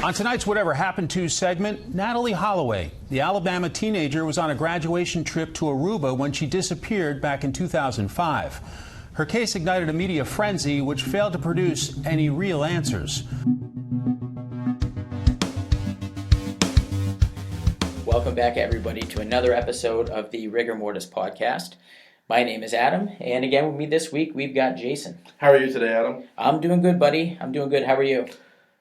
On tonight's Whatever Happened To segment, Natalee Holloway. The Alabama teenager was on a graduation trip to Aruba when she disappeared back in 2005. Her case ignited a media frenzy which failed to produce any real answers. Welcome back, everybody, to another episode of the Rigor Mortis podcast. My name is Adam, and again with me this week, we've got Jason. How are you today, Adam? I'm doing good, buddy. I'm doing good. How are you?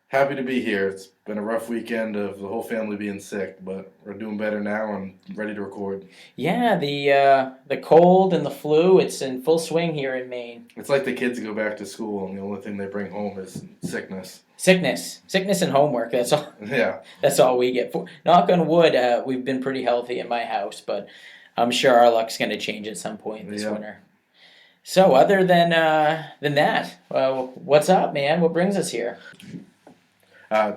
Happy to be here. It's been a rough weekend of the whole family being sick, but we're doing better now and ready to record. Yeah, the cold and the flu, it's in full swing here in Maine. It's like the kids go back to school and the only thing they bring home is sickness. Sickness and homework, that's all. Yeah. That's all we get. Knock on wood, we've been pretty healthy in my house, but I'm sure our luck's going to change at some point this winter. So other than that, what's up, man? What brings us here?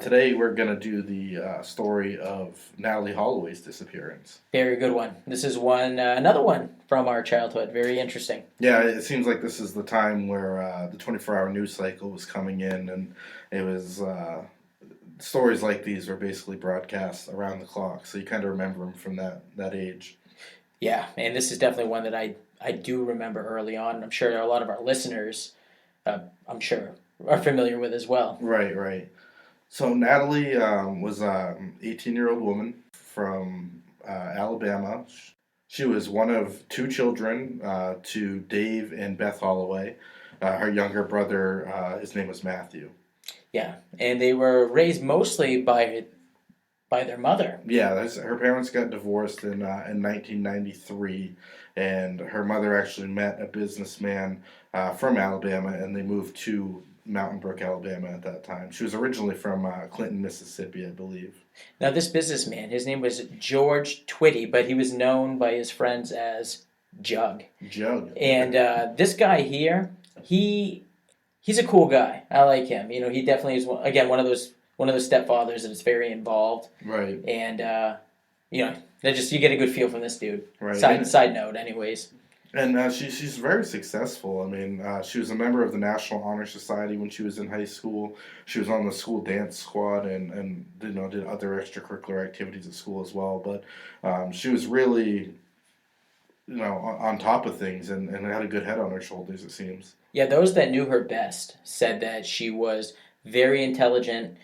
Today we're going to do the story of Natalee Holloway's disappearance. Very good one. This is another one from our childhood. Very interesting. Yeah, it seems like this is the time where the 24-hour news cycle was coming in, and it was stories like these were basically broadcast around the clock, so you kind of remember them from that age. Yeah, and this is definitely one that I do remember early on. I'm sure a lot of our listeners, are familiar with as well. Right. So Natalee was an 18-year-old woman from Alabama. She was one of two children to Dave and Beth Holloway. Her younger brother, his name was Matthew. Yeah, and they were raised mostly by their mother. Yeah, her parents got divorced in 1993, and her mother actually met a businessman from Alabama, and they moved to Mountain Brook, Alabama at that time. She was originally from Clinton, Mississippi, I believe. Now, this businessman, his name was George Twitty, but he was known by his friends as Jug. And this guy here, he's a cool guy. I like him. You know, he definitely is, again, one of those stepfathers that is very involved. Right. And, you get a good feel from this dude. Right. Side note, anyways. And she's very successful. I mean, she was a member of the National Honor Society when she was in high school. She was on the school dance squad and did other extracurricular activities at school as well. But she was really, on top of things and had a good head on her shoulders, it seems. Yeah, those that knew her best said that she was very intelligent,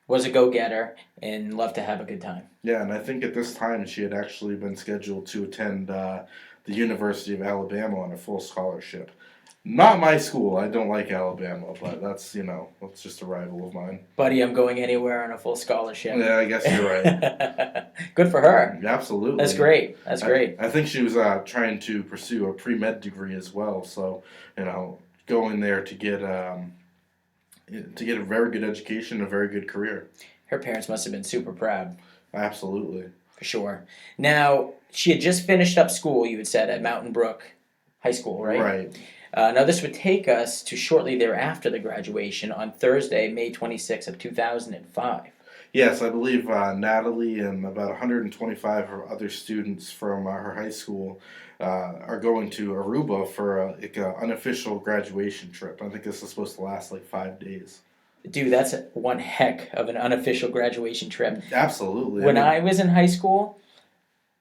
was a go-getter, and loved to have a good time. Yeah, and I think at this time she had actually been scheduled to attend the University of Alabama on a full scholarship. Not my school. I don't like Alabama, but that's just a rival of mine. Buddy, I'm going anywhere on a full scholarship. Yeah, I guess you're right. Good for her. Absolutely. That's great. Great. I think she was trying to pursue a pre-med degree as well, so, going there to get a very good education, a very good career. Her parents must have been super proud. Absolutely. For sure. Now, she had just finished up school, you had said, at Mountain Brook High School, right? Right. Now, this would take us to shortly thereafter the graduation on Thursday, May 26th of 2005. Yes, I believe Natalee and about 125 of her other students from her high school are going to Aruba for an unofficial graduation trip. I think this is supposed to last like 5 days. Dude, that's one heck of an unofficial graduation trip. Absolutely. When I was in high school,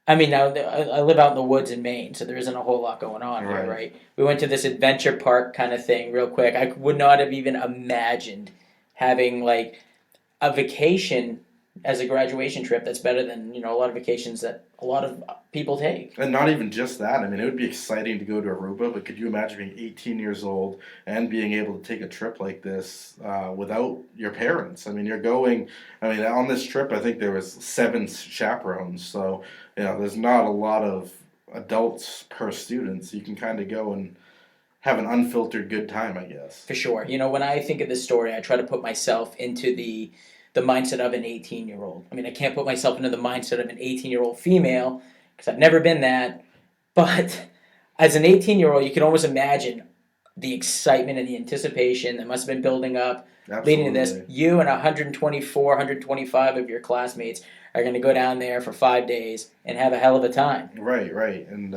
now I live out in the woods in Maine, so there isn't a whole lot going on here, right? We went to this adventure park kind of thing real quick. I would not have even imagined having like a vacation as a graduation trip that's better than, a lot of vacations that a lot of people take. And not even just that. I mean, it would be exciting to go to Aruba, but could you imagine being 18 years old and being able to take a trip like this without your parents? I mean, on this trip, I think there was 7 chaperones, so, there's not a lot of adults per student, so you can kind of go and have an unfiltered good time, I guess. For sure. When I think of this story, I try to put myself into the mindset of an 18-year-old. I can't put myself into the mindset of an 18-year-old female because I've never been that. But as an 18-year-old, you can almost imagine the excitement and the anticipation that must have been building up, leading to this. You and 124, 125 of your classmates are going to go down there for 5 days and have a hell of a time. Right. And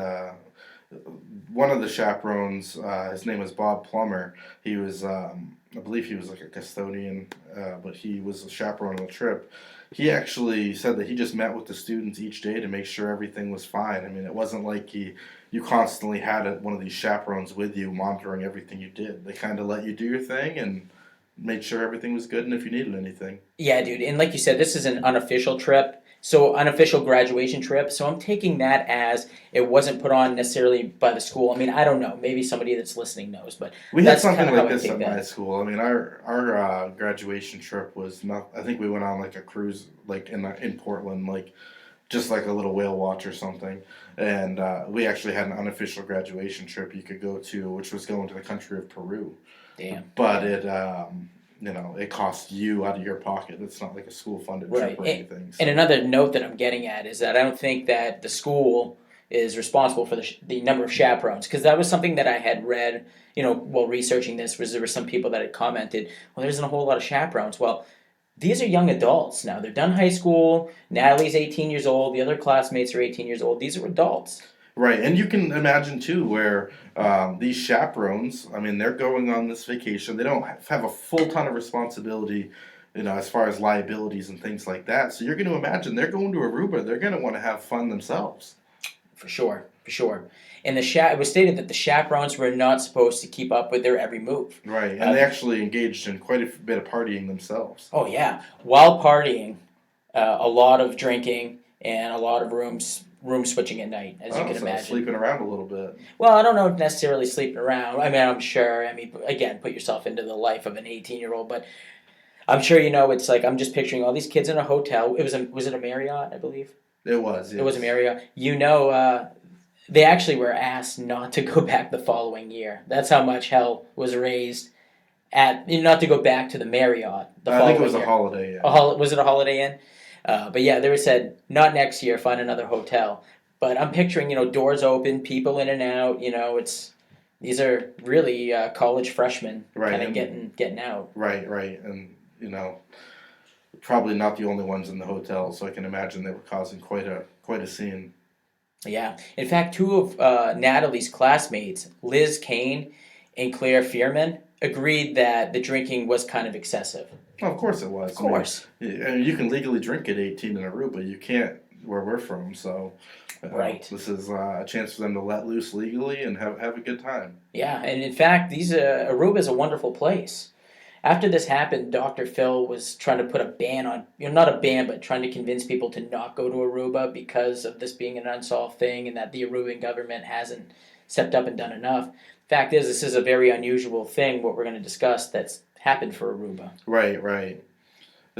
one of the chaperones, his name was Bob Plummer. He was I believe he was like a custodian, but he was a chaperone on the trip. He actually said that he just met with the students each day to make sure everything was fine. I mean, it wasn't like you constantly had one of these chaperones with you monitoring everything you did. They kind of let you do your thing and made sure everything was good and if you needed anything. Yeah, dude. And like you said, this is an unofficial trip. So unofficial graduation trip. So I'm taking that as it wasn't put on necessarily by the school. I mean, I don't know. Maybe somebody that's listening knows, but We had that's something kind of how like I this take at that. my school. I mean, our graduation trip was not. I think we went on like a cruise, like in Portland, like just like a little whale watch or something. And we actually had an unofficial graduation trip you could go to, which was going to the country of Peru. Damn. But it cost you out of your pocket. It's not like a school funded Right. trip or anything. So. And another note that I'm getting at is that I don't think that the school is responsible for the number of chaperones, because that was something that I had read, while researching this, was there were some people that had commented, well, there isn't a whole lot of chaperones. Well, these are young adults now. They're done high school. Natalee's 18 years old. The other classmates are 18 years old. These are adults. Right, and you can imagine too where these chaperones, I mean, they're going on this vacation. They don't have a full ton of responsibility, as far as liabilities and things like that. So you're going to imagine they're going to Aruba. They're going to want to have fun themselves. For sure. And it was stated that the chaperones were not supposed to keep up with their every move. Right, and they actually engaged in quite a bit of partying themselves. Oh yeah, while partying, a lot of drinking and a lot of room switching at night, as you can imagine. Sleeping around a little bit. Well, I don't know if necessarily sleeping around. I mean, I'm sure. I mean, again, put yourself into the life of an 18-year-old, but I'm sure it's like I'm just picturing all these kids in a hotel. Was it a Marriott, I believe? It was. Yes. It was a Marriott. They actually were asked not to go back the following year. That's how much hell was raised not to go back to the Marriott the following year. I think it was a Holiday Inn. Was it a Holiday Inn? But yeah, they were said, not next year, find another hotel. But I'm picturing, doors open, people in and out, these are really college freshmen kind of getting out. Right, and, probably not the only ones in the hotel, so I can imagine they were causing quite a scene. Yeah. In fact, two of Natalee's classmates, Liz Kane and Claire Fearman, agreed that the drinking was kind of excessive. Oh, of course it was. Of course. I mean, you can legally drink at 18 in Aruba. You can't where we're from, so right. This is a chance for them to let loose legally and have a good time. Yeah, and in fact, Aruba is a wonderful place. After this happened, Dr. Phil was trying to put a ban on, not a ban, but trying to convince people to not go to Aruba because of this being an unsolved thing and that the Aruban government hasn't stepped up and done enough. Fact is, this is a very unusual thing, what we're going to discuss, that's happened for Aruba. Right.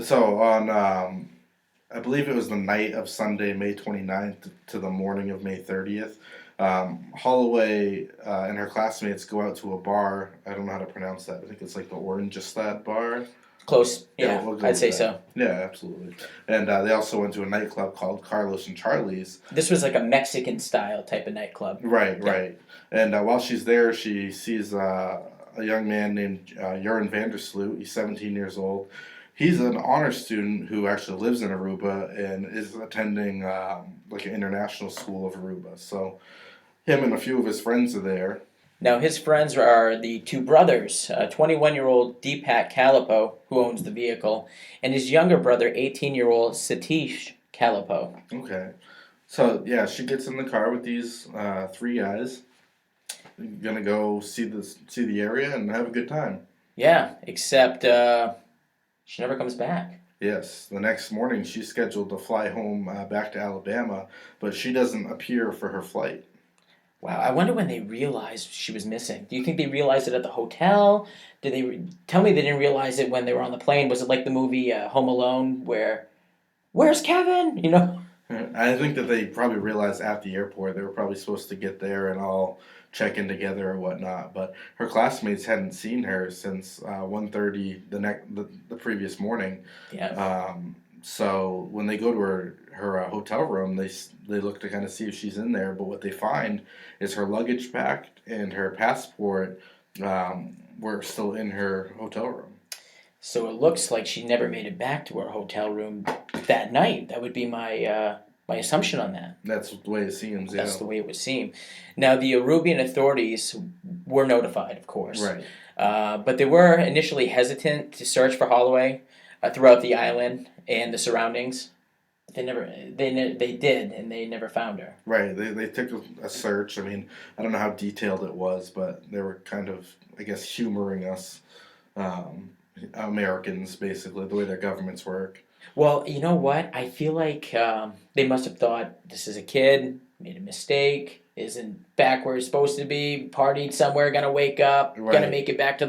So on, I believe it was the night of Sunday, May 29th to the morning of May 30th, Holloway and her classmates go out to a bar. I don't know how to pronounce that. I think it's like the Orangestad bar. Close. Yeah, we'll I'd say that. so. Yeah, absolutely. And they also went to a nightclub called Carlos and Charlie's. This was like a Mexican-style type of nightclub. Right. And while she's there, she sees a young man named Joran Vandersloot. He's 17 years old. He's an honor student who actually lives in Aruba and is attending like an international school of Aruba. So him and a few of his friends are there. Now, his friends are the two brothers, 21-year-old Deepak Kalapo, who owns the vehicle, and his younger brother, 18-year-old Satish Kalapo. Okay. So, yeah, she gets in the car with these three guys. Gonna go see the area and have a good time. Yeah, except she never comes back. Yes. The next morning, she's scheduled to fly home back to Alabama, but she doesn't appear for her flight. Wow, I wonder when they realized she was missing. Do you think they realized it at the hotel? Did they tell me they didn't realize it when they were on the plane? Was it like the movie Home Alone where's Kevin? I think that they probably realized at the airport. They were probably supposed to get there and all check in together or whatnot. But her classmates hadn't seen her since 1:30 the previous morning. Yeah. So when they go to her hotel room, they look to kind of see if she's in there. But what they find is her luggage packed and her passport were still in her hotel room. So it looks like she never made it back to her hotel room that night. That would be my assumption on that. That's the way it seems. That's the way it would seem. Now, the Aruban authorities were notified, of course. Right. But they were initially hesitant to search for Holloway throughout the island and the surroundings. They did, and they never found her. Right. They took a search. I mean, I don't know how detailed it was, but they were kind of, I guess, humoring us, Americans, basically, the way their governments work. Well, you know what? I feel like they must have thought this is a kid, made a mistake, isn't back where he's supposed to be, partied somewhere, gonna wake up, Right. gonna make it back to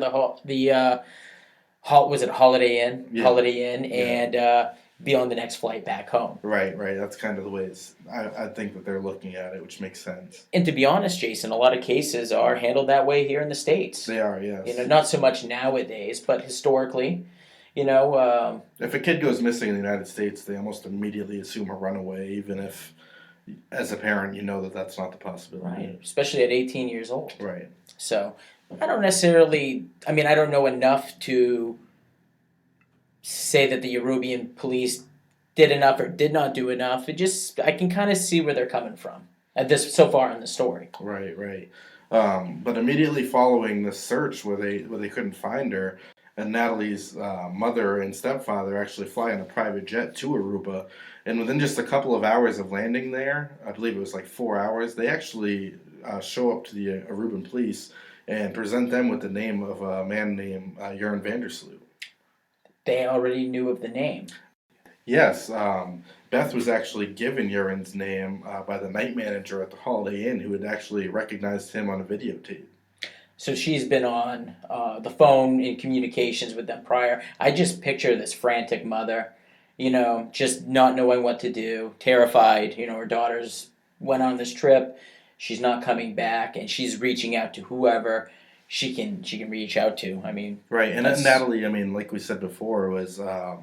was it Holiday Inn? Yeah. Holiday Inn, Yeah. and be on the next flight back home. Right. That's kind of the way I think that they're looking at it, which makes sense. And to be honest, Jason, a lot of cases are handled that way here in the States. They are, yes. You know, not so much nowadays, but historically, you know. If a kid goes missing in the United States, they almost immediately assume a runaway, even if, as a parent, you know that that's not the possibility. Right, especially at 18 years old. Right. So, I don't necessarily, I mean, I don't know enough to say that the Arubian police did enough or did not do enough. I can kind of see where they're coming from at this so far in the story. Right. But immediately following the search where they couldn't find her, and Natalee's mother and stepfather actually fly in a private jet to Aruba, and within just a couple of hours of landing there, I believe it was like 4 hours, they actually show up to the Aruban police and present them with the name of a man named Joran Vandersloot. They already knew of the name. Yes, Beth was actually given Joran's name by the night manager at the Holiday Inn, who had actually recognized him on a videotape. So she's been on the phone in communications with them prior. I just picture this frantic mother, you know, just not knowing what to do, terrified. You know, her daughters went on this trip. She's not coming back, and she's reaching out to whoever she can reach out to. I mean, right, and Natalee, I mean, like we said before, was a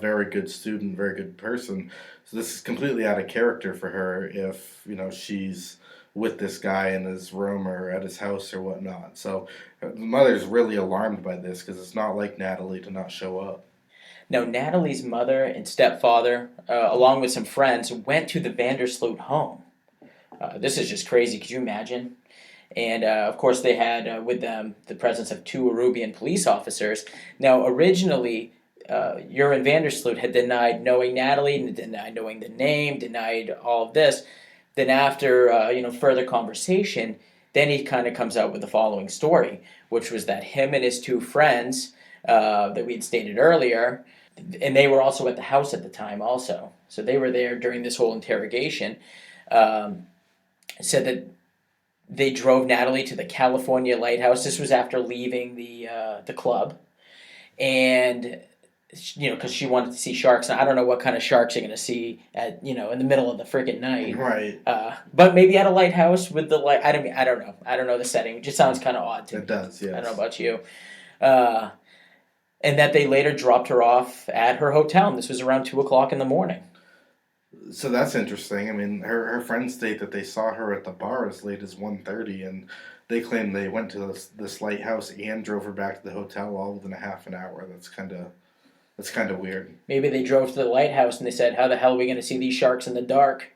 very good student, very good person. So this is completely out of character for her if, you know, she's with this guy in his room or at his house or whatnot. So the mother's really alarmed by this because it's not like Natalee to not show up. Now, Natalee's mother and stepfather, along with some friends, went to the Vandersloot home. This is just crazy. Could you imagine? And, of course, they had with them the presence of 2 Arubian police officers. Now, originally, Joran Vandersloot had denied knowing Natalee, denied knowing the name, denied all of this. Then after, further conversation, then he kind of comes out with the following story, which was that him and his 2 friends that we had stated earlier, and they were also at the house at the time also. So they were there during this whole interrogation, said that they drove Natalee to the California Lighthouse. This was after leaving the club, and because she wanted to see sharks. And I don't know what kind of sharks you're going to see at in the middle of the freaking night. Right. But maybe at a lighthouse with the light. I don't know. I don't know the setting. It just sounds kind of odd to me. It does. Yes. I don't know about you. And that they later dropped her off at her hotel. And this was around 2:00 in the morning. So that's interesting. I mean, her friends state that they saw her at the bar as late as 1:30, and they claim they went to this lighthouse and drove her back to the hotel all within a half an hour. That's kind of weird. Maybe they drove to the lighthouse and they said, "How the hell are we going to see these sharks in the dark?"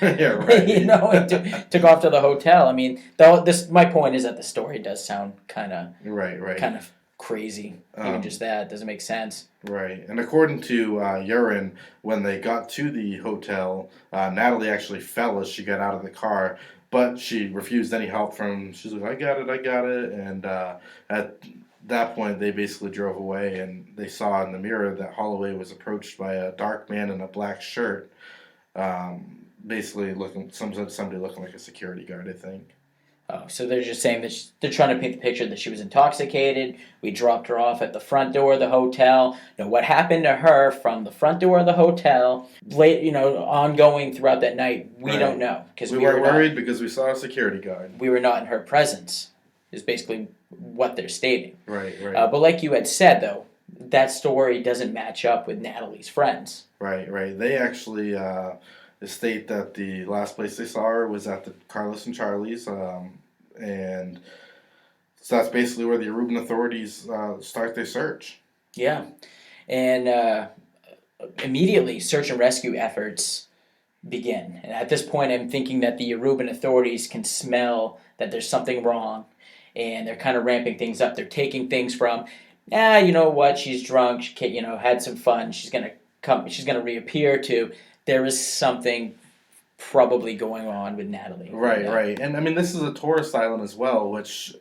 Yeah, right. And took off to the hotel. I mean, my point is that the story does sound kind of kind of crazy. Even just that doesn't make sense. Right, and according to Joran, when they got to the hotel, Natalee actually fell as she got out of the car, but she refused any help from. She's like, I got it," and at that point, they basically drove away, and they saw in the mirror that Holloway was approached by a dark man in a black shirt, basically somebody looking like a security guard, I think. Oh, so they're just saying that they're trying to paint the picture that she was intoxicated. We dropped her off at the front door of the hotel. Now, what happened to her from the front door of the hotel, ongoing throughout that night, we don't know because we were worried because we saw a security guard. We were not in her presence. Is basically what they're stating. Right. But like you had said, though, that story doesn't match up with Natalee's friends. Right. They actually state that the last place they saw her was at the Carlos and Charlie's, and so that's basically where the Aruban authorities start their search. Yeah, and immediately search and rescue efforts begin. And at this point, I'm thinking that the Aruban authorities can smell that there's something wrong, and they're kind of ramping things up. They're taking things from, you know what, she's drunk, she had some fun, she's gonna reappear, to there is something probably going on with Natalee. Right, right. And I mean, this is a tourist island as well, which,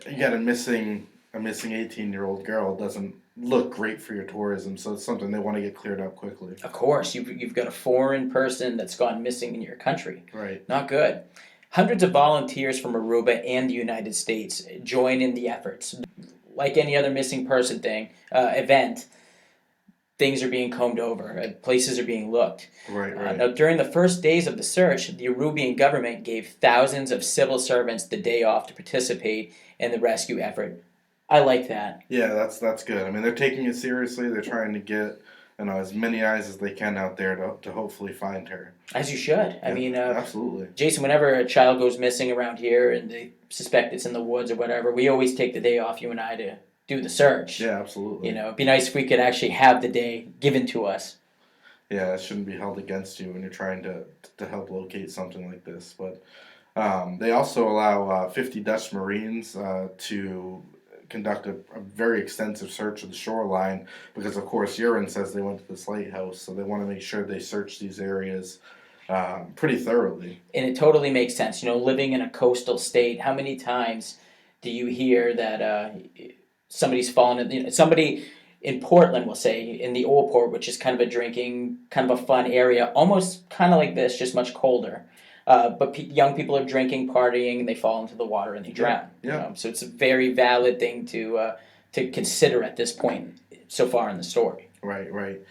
again, a missing 18-year-old girl doesn't look great for your tourism, so it's something they want to get cleared up quickly. Of course, you've got a foreign person that's gone missing in your country. Right. Not good. Hundreds of volunteers from Aruba and the United States join in the efforts. Like any other missing person event, things are being combed over, places are being looked. Right, right. Now, during the first days of the search, the Arubian government gave thousands of civil servants the day off to participate in the rescue effort. I like that. Yeah, that's good. I mean, they're taking it seriously. They're trying to get as many eyes as they can out there to hopefully find her. As you should. I mean, absolutely. Jason, whenever a child goes missing around here and they suspect it's in the woods or whatever, we always take the day off, you and I, to do the search. Yeah, absolutely. It'd be nice if we could actually have the day given to us. Yeah, it shouldn't be held against you when you're trying to help locate something like this. But they also allow 50 Dutch Marines to conduct a very extensive search of the shoreline because, of course, Urine says they went to this lighthouse, so they want to make sure they search these areas pretty thoroughly. And it totally makes sense. Living in a coastal state, how many times do you hear that somebody's fallen in, somebody in Portland, we'll say, in the Old Port, which is kind of a drinking, kind of a fun area, almost kind of like this, just much colder. But young people are drinking, partying, and they fall into the water and they drown. Yeah. So it's a very valid thing to consider at this point so far in the story. Right, right.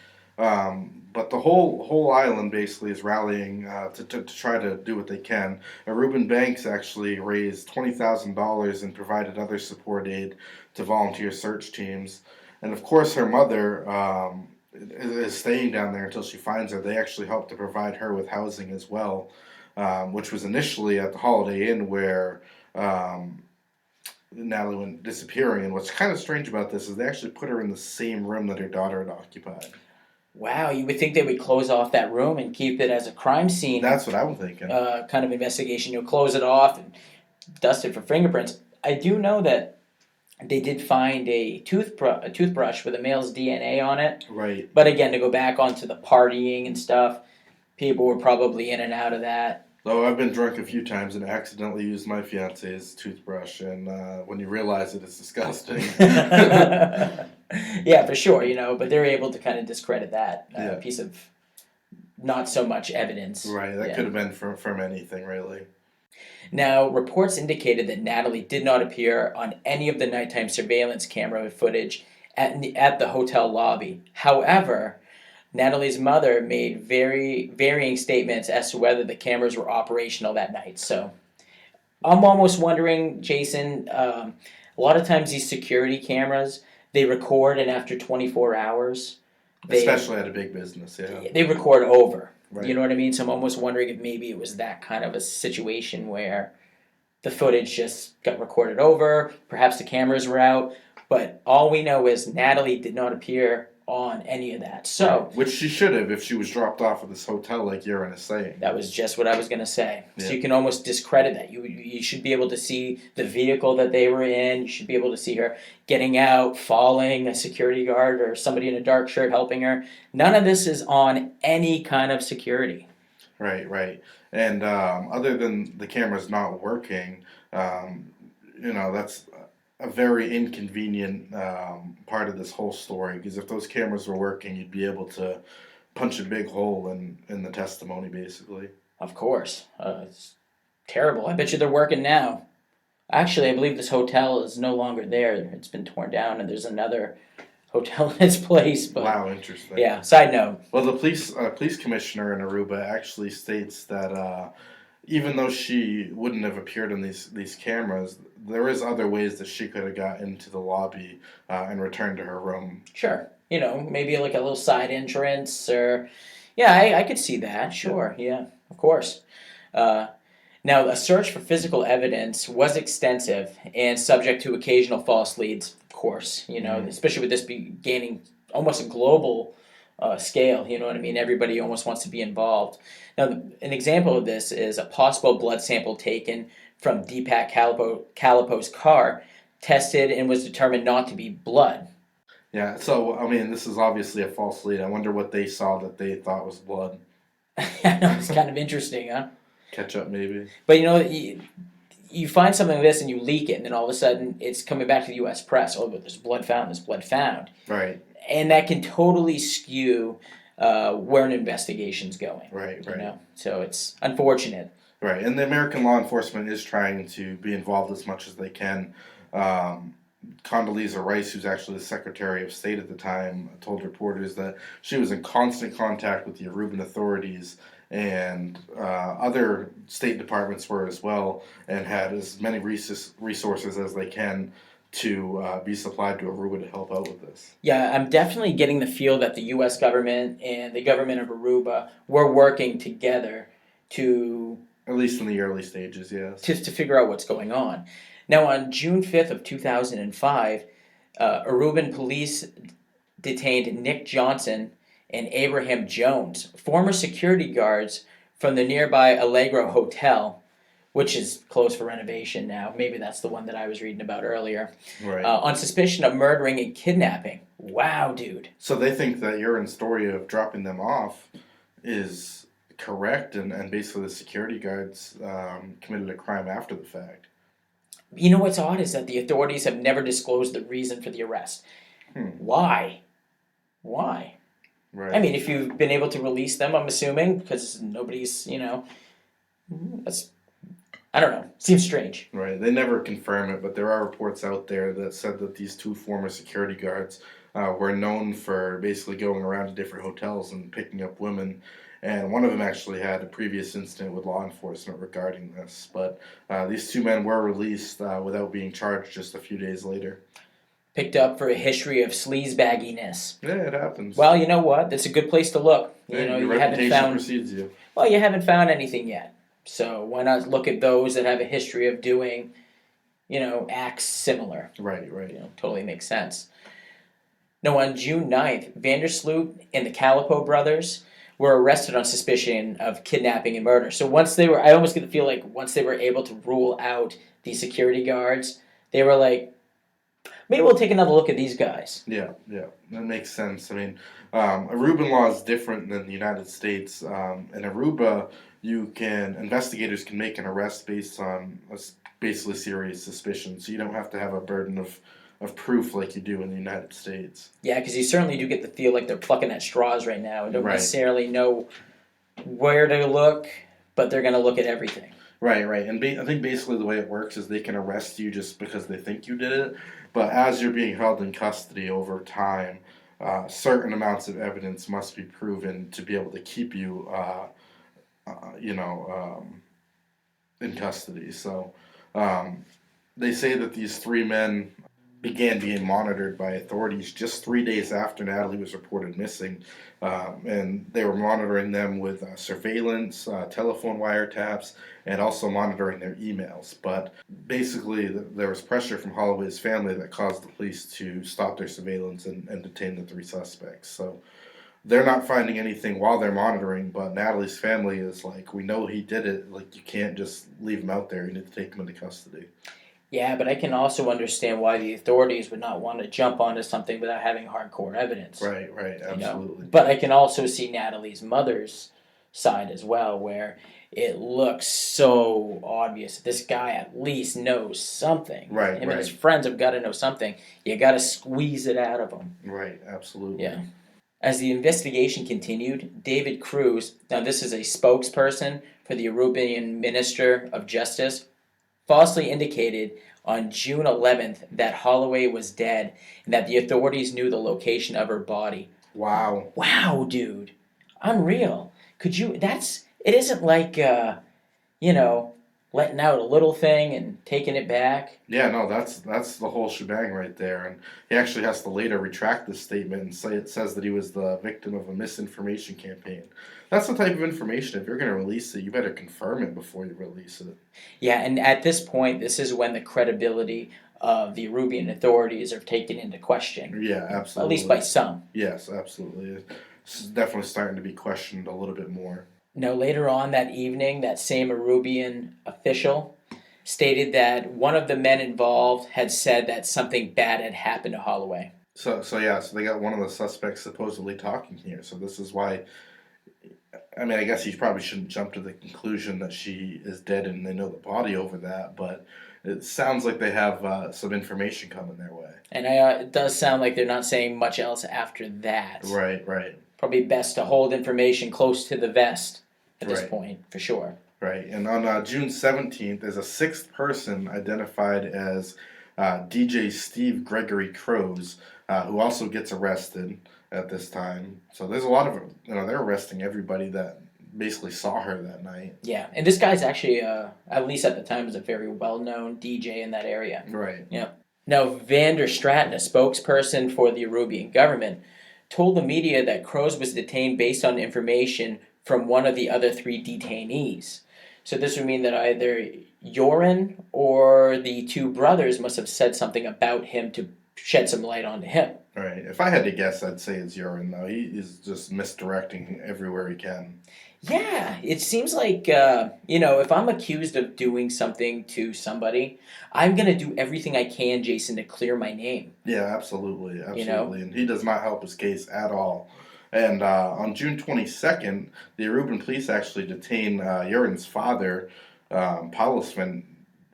But the whole island basically is rallying to try to do what they can. Aruban banks actually raised $20,000 and provided other support aid to volunteer search teams. And of course, her mother is staying down there until she finds her. They actually helped to provide her with housing as well, which was initially at the Holiday Inn where Natalee went disappearing. And what's kind of strange about this is they actually put her in the same room that her daughter had occupied. Wow, you would think they would close off that room and keep it as a crime scene. That's what I'm thinking. Kind of investigation. You'll close it off and dust it for fingerprints. I do know that they did find a toothbrush with a male's DNA on it. Right. But again, to go back onto the partying and stuff, people were probably in and out of that. Though I've been drunk a few times and accidentally used my fiance's toothbrush, and when you realize it, it's disgusting. Yeah, for sure, but they're able to kind of discredit that piece of not so much evidence. Right, that could have been from anything, really. Now, reports indicated that Natalee did not appear on any of the nighttime surveillance camera footage at the hotel lobby. However, Natalee's mother made very varying statements as to whether the cameras were operational that night. So I'm almost wondering, Jason, a lot of times these security cameras, they record, and after 24 hours... Especially at a big business, yeah. They record over. Right. You know what I mean? So I'm almost wondering if maybe it was that kind of a situation where the footage just got recorded over, perhaps the cameras were out, but all we know is Natalee did not appear on any of that. So, which she should have if she was dropped off at this hotel, like Urine is saying. That was just what I was going to say. Yeah. So you can almost discredit that. You should be able to see the vehicle that they were in. You should be able to see her getting out, falling, a security guard or somebody in a dark shirt helping her. None of this is on any kind of security. Right, right. And other than the cameras not working, that's a very inconvenient part of this whole story, because if those cameras were working, you'd be able to punch a big hole in the testimony, basically. Of course. It's terrible. I bet you they're working now. Actually, I believe this hotel is no longer there. It's been torn down, and there's another hotel in its place. But, wow, interesting. Yeah, side note. Well, the police commissioner in Aruba actually states that even though she wouldn't have appeared in these cameras, there is other ways that she could have got into the lobby and returned to her room. Sure. Maybe like a little side entrance or... Yeah, I could see that. Sure. Yeah, of course. Now, a search for physical evidence was extensive and subject to occasional false leads, of course, especially with this be gaining almost a global scale. You know what I mean? Everybody almost wants to be involved. Now, an example of this is a possible blood sample taken from Deepak Kalapo's car, tested and was determined not to be blood. Yeah, so, I mean, this is obviously a false lead. I wonder what they saw that they thought was blood. I know, it's kind of interesting, huh? Ketchup, maybe? But you know, you find something like this and you leak it, and then all of a sudden it's coming back to the U.S. press. Oh, but there's blood found, there's blood found. Right. And that can totally skew where an investigation's going. Right, You right. know? So it's unfortunate. Right, and the American law enforcement is trying to be involved as much as they can. Condoleezza Rice, who's actually the Secretary of State at the time, told reporters that she was in constant contact with the Aruban authorities, and other state departments were as well, and had as many resources as they can to be supplied to Aruba to help out with this. Yeah, I'm definitely getting the feel that the U.S. government and the government of Aruba were working together to At least in the early stages, yes. to figure out what's going on. Now, on June 5th of 2005, Aruban police detained Nick Johnson and Abraham Jones, former security guards from the nearby Allegro Hotel, which is closed for renovation now. Maybe that's the one that I was reading about earlier. Right. On suspicion of murdering and kidnapping. Wow, dude. So they think that your story of dropping them off is correct, and basically the security guards committed a crime after the fact. You know what's odd is that the authorities have never disclosed the reason for the arrest. Why? Why? Right. I mean, if you've been able to release them, I'm assuming, because nobody's, that's, I don't know, seems strange. Right. They never confirm it, but there are reports out there that said that these two former security guards were known for basically going around to different hotels and picking up women. And one of them actually had a previous incident with law enforcement regarding this. But these two men were released without being charged just a few days later. Picked up for a history of sleazebagginess. Yeah, it happens. Well, you know what? That's a good place to look. Yeah, You your haven't reputation found. precedes you. Well, you haven't found anything yet. So why not look at those that have a history of doing, acts similar? Right, right. Totally makes sense. Now, on June 9th, Vandersloot and the Calipo brothers were arrested on suspicion of kidnapping and murder. So I almost get the feel like once they were able to rule out the security guards, they were like, maybe we'll take another look at these guys. Yeah, that makes sense. I mean, Aruban law is different than the United States. In Aruba, investigators can make an arrest based on basically serious suspicion, so you don't have to have a burden of proof like you do in the United States. Yeah, because you certainly do get the feel like they're plucking at straws right now and don't Right. necessarily know where to look, but they're going to look at everything. Right. And I think basically the way it works is they can arrest you just because they think you did it, but as you're being held in custody over time, certain amounts of evidence must be proven to be able to keep you, in custody. So they say that these three men began being monitored by authorities just 3 days after Natalee was reported missing. And they were monitoring them with surveillance, telephone wiretaps, and also monitoring their emails. But basically, there was pressure from Holloway's family that caused the police to stop their surveillance and detain the three suspects. So they're not finding anything while they're monitoring, but Natalee's family is like, we know he did it. Like, you can't just leave him out there. You need to take him into custody. Yeah, but I can also understand why the authorities would not want to jump onto something without having hardcore evidence. Right, absolutely. But I can also see Natalee's mother's side as well, where it looks so obvious that this guy at least knows something. Right, Him and his friends have got to know something. You got to squeeze it out of them. Right, absolutely. Yeah. As the investigation continued, David Cruz, now this is a spokesperson for the Aruban Minister of Justice, falsely indicated on June 11th that Holloway was dead and that the authorities knew the location of her body. Wow. Wow, dude. Unreal. It isn't like, letting out a little thing and taking it back. Yeah, no, that's the whole shebang right there. And he actually has to later retract this statement and say it says that he was the victim of a misinformation campaign. That's the type of information, if you're going to release it, you better confirm it before you release it. Yeah, and at this point, this is when the credibility of the Aruban authorities are taken into question. Yeah, absolutely. At least by some. Yes, absolutely. definitely starting to be questioned a little bit more. Now, later on that evening, that same Arubian official stated that one of the men involved had said that something bad had happened to Holloway. So they got one of the suspects supposedly talking here. So this is why. I mean, I guess you probably shouldn't jump to the conclusion that she is dead and they know the body over that, but it sounds like they have some information coming their way. And it does sound like they're not saying much else after that. Right, right. Probably best to hold information close to the vest at this Right. point, for sure. Right, and on June 17th, there's a sixth person identified as DJ Steve Gregory Crows, who also gets arrested at this time. So there's a lot of, they're arresting everybody that basically saw her that night. Yeah, and this guy's actually, at least at the time, was a very well-known DJ in that area. Right. Yeah. Now, Vander Stratton, a spokesperson for the Arubian government, told the media that Crows was detained based on information from one of the other 3 detainees. So this would mean that either Joran or the 2 brothers must have said something about him to shed some light onto him. Right. If I had to guess, I'd say it's urine, though. He is just misdirecting everywhere he can. Yeah, it seems like, if I'm accused of doing something to somebody, I'm going to do everything I can, Jason, to clear my name. Yeah, absolutely. Absolutely. You know? And he does not help his case at all. And on June 22nd, the Aruban police actually detained Urin's father, Paulus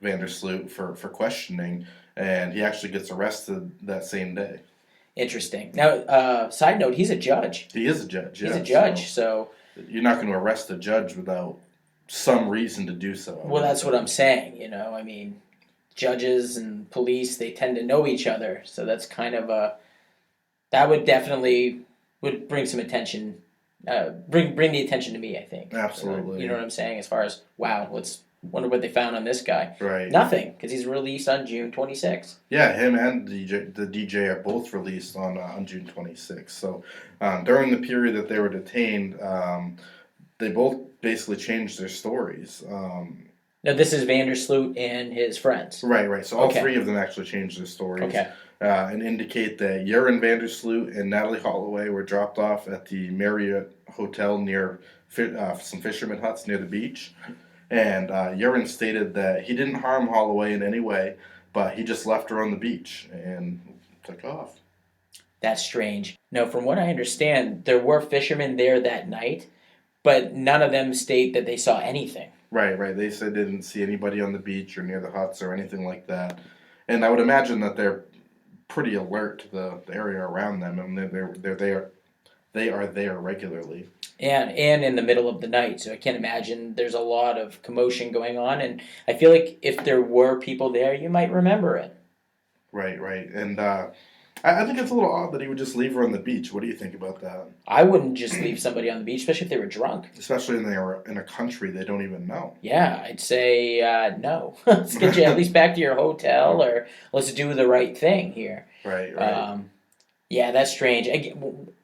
Vandersloot, for questioning, and he actually gets arrested that same day. Interesting. Now, side note, he's a judge. He is a judge, yeah. He's a judge, so You're not going to arrest a judge without some reason to do so. well, that's what I'm saying, I mean, judges and police, they tend to know each other, so that's kind of that would definitely bring some attention, bring the attention to me, I think. Absolutely. You know what I'm saying? As far as, wow, wonder what they found on this guy. Right. Nothing, because he's released on June 26th. Yeah, him and the DJ are both released on June 26th. So during the period that they were detained, they both basically changed their stories. Now, this is Vandersloot and his friends. Right. So all Okay. 3 of them actually changed their stories. Okay. And indicate that Urin Vandersloot and Natalee Holloway were dropped off at the Marriott Hotel near some fisherman huts near the beach. And Urin stated that he didn't harm Holloway in any way, but he just left her on the beach and took off. That's strange. Now, from what I understand, there were fishermen there that night, but none of them state that they saw anything. Right. They said they didn't see anybody on the beach or near the huts or anything like that. And I would imagine that they're pretty alert to the area around them, and they are there regularly. And in the middle of the night, so I can't imagine there's a lot of commotion going on, and I feel like if there were people there, you might remember it. Right. And I think it's a little odd that he would just leave her on the beach. What do you think about that? I wouldn't just leave somebody on the beach, especially if they were drunk. Especially when they are in a country they don't even know. Yeah, I'd say no. Let's get you at least back to your hotel, or let's do the right thing here. Right. Yeah, that's strange.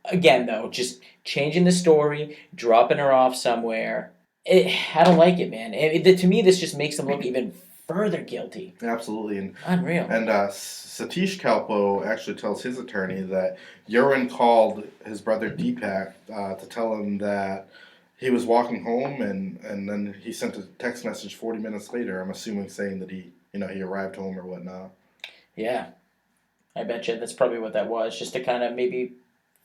Again, though, just changing the story, dropping her off somewhere. I don't like it, man. To me, this just makes them look even further guilty. Absolutely. And Unreal. Satish Kalpo actually tells his attorney that Urin called his brother Deepak to tell him that he was walking home, and then he sent a text message 40 minutes later, I'm assuming, saying that he arrived home or whatnot. Yeah. I bet you that's probably what that was, just to kind of maybe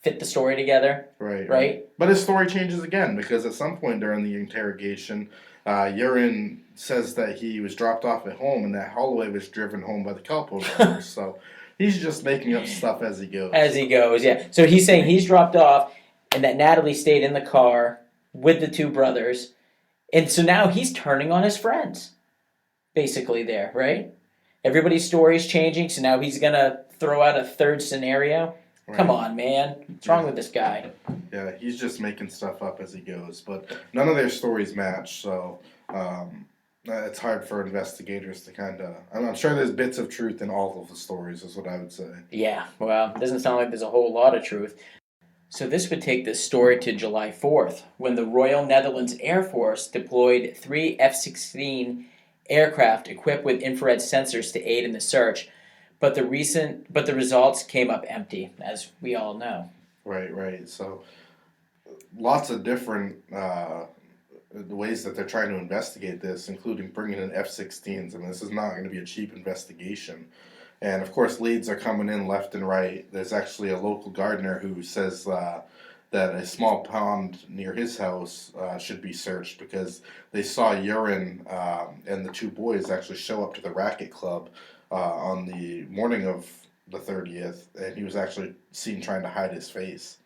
fit the story together. Right? But his story changes again, because at some point during the interrogation, Urin says that he was dropped off at home and that Holloway was driven home by the Kalpo brothers. So he's just making up stuff as he goes. As he goes, yeah. So he's saying he's dropped off and that Natalee stayed in the car with the 2 brothers. And so now he's turning on his friends, basically there, right? Everybody's story's changing, so now he's going to throw out a third scenario. Right. Come on, man. What's wrong with this guy? Yeah, he's just making stuff up as he goes. But none of their stories match, so it's hard for investigators to kind of... I'm sure there's bits of truth in all of the stories, is what I would say. Yeah, well, it doesn't sound like there's a whole lot of truth. So this would take this story to July 4th, when the Royal Netherlands Air Force deployed 3 F-16 aircraft equipped with infrared sensors to aid in the search, but the results came up empty, as we all know. Right. So lots of different ways that they're trying to investigate this, including bringing in F-16s. I mean, this is not going to be a cheap investigation. And of course, leads are coming in left and right. There's actually a local gardener who says that a small pond near his house should be searched because they saw urine, and the two boys actually show up to the racket club on the morning of the 30th, and he was actually seen trying to hide his face.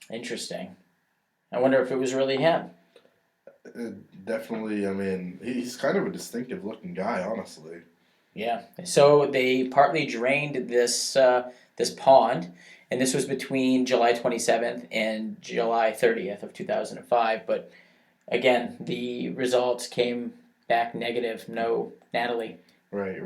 Interesting. I wonder if it was really him. Definitely, I mean, he's kind of a distinctive looking guy, honestly. Yeah. So they partly drained this pond, and this was between July 27th and July 30th of 2005. But again, the results came back negative. No Natalee. Right.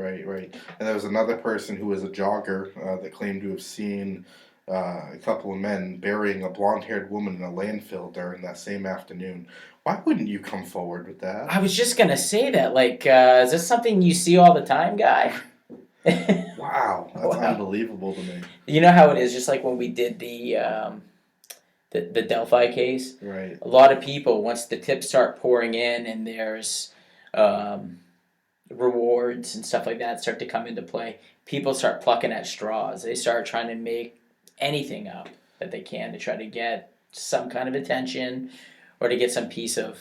And there was another person who was a jogger that claimed to have seen a couple of men burying a blonde-haired woman in a landfill during that same afternoon. Why wouldn't you come forward with that? I was just gonna say that. Like, is this something you see all the time, guy? Wow, that's Wow. unbelievable to me. You know how it is, just like when we did the Delphi case. Right. A lot of people, once the tips start pouring in and there's rewards and stuff like that start to come into play, people start plucking at straws. They start trying to make anything up that they can to try to get some kind of attention or to get some piece of